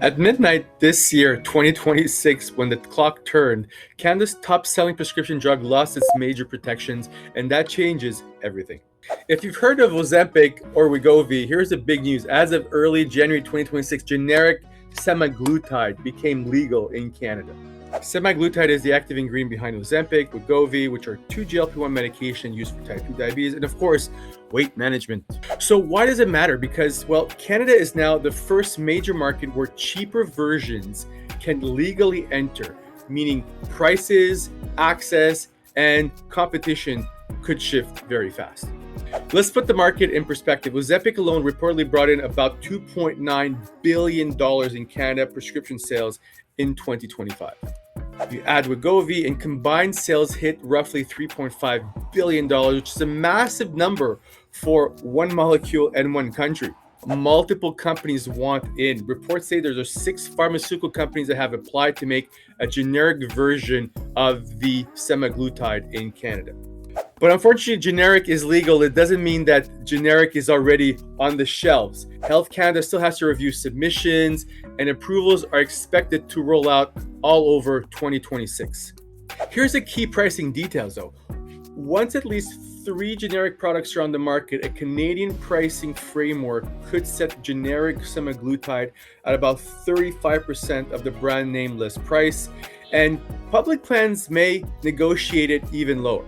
At midnight this year, 2026, when the clock turned, Canada's top-selling prescription drug lost its major protections, and that changes everything. If you've heard of Ozempic or Wegovy, here's the big news. As of early January 2026, generic Semaglutide became legal in Canada. Semaglutide is the active ingredient behind Ozempic, Wegovy, which are two GLP-1 medications used for type 2 diabetes, and of course, weight management. So why does it matter? Because, well, Canada is now the first major market where cheaper versions can legally enter, meaning prices, access, and competition could shift very fast. Let's put the market in perspective. Ozempic alone reportedly brought in about $2.9 billion in Canada prescription sales in 2025. You add Wegovy, and combined sales hit roughly $3.5 billion, which is a massive number for one molecule and one country. Multiple companies want in. Reports say there are 6 pharmaceutical companies that have applied to make a generic version of the semaglutide in Canada. But unfortunately, generic is legal. It doesn't mean that generic is already on the shelves. Health Canada still has to review submissions, and approvals are expected to roll out all over 2026. Here's the key pricing details though. Once at least 3 generic products are on the market, a Canadian pricing framework could set generic semaglutide at about 35% of the brand name list price, and public plans may negotiate it even lower.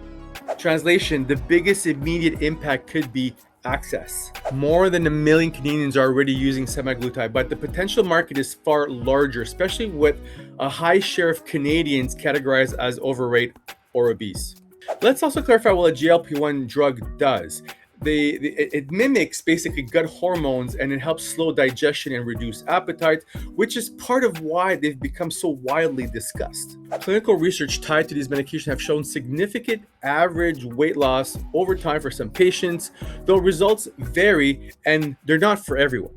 Translation: the biggest immediate impact could be access. More than 1 million Canadians are already using semaglutide, but the potential market is far larger, especially with a high share of Canadians categorized as overweight or obese. Let's also clarify what a GLP-1 drug does. It mimics basically gut hormones, and it helps slow digestion and reduce appetite, which is part of why they've become so widely discussed. Clinical research tied to these medications have shown significant average weight loss over time for some patients, though results vary and they're not for everyone.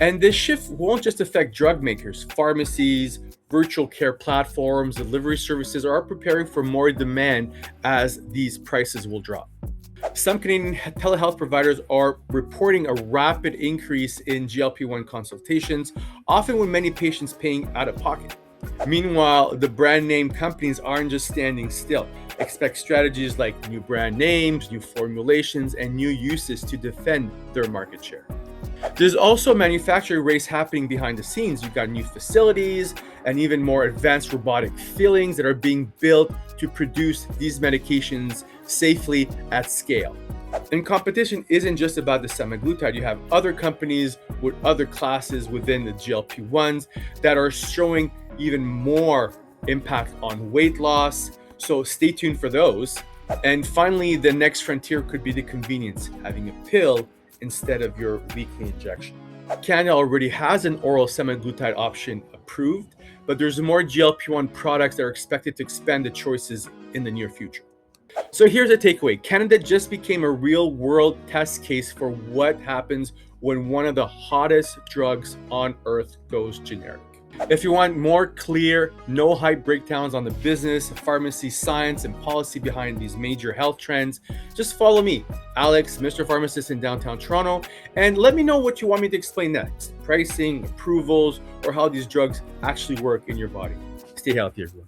And this shift won't just affect drug makers. Pharmacies, virtual care platforms, delivery services are preparing for more demand as these prices will drop. Some Canadian telehealth providers are reporting a rapid increase in GLP-1 consultations, often with many patients paying out of pocket. Meanwhile, the brand name companies aren't just standing still. Expect strategies like new brand names, new formulations, and new uses to defend their market share. There's also a manufacturing race happening behind the scenes. You've got new facilities and even more advanced robotic fillings that are being built to produce these medications safely at scale. And competition isn't just about the semaglutide. You have other companies with other classes within the GLP-1s that are showing even more impact on weight loss. So stay tuned for those. And finally, the next frontier could be the convenience, having a pill instead of your weekly injection. Canada already has an oral semaglutide option approved, but there's more GLP-1 products that are expected to expand the choices in the near future. So here's a takeaway. Canada just became a real-world test case for what happens when one of the hottest drugs on earth goes generic. If you want more clear, no hype breakdowns on the business, pharmacy science, and policy behind these major health trends, just follow me, Alex, Mr. Pharmacist in downtown Toronto, and let me know what you want me to explain next. Pricing, approvals, or how these drugs actually work in your body. Stay healthy, everyone.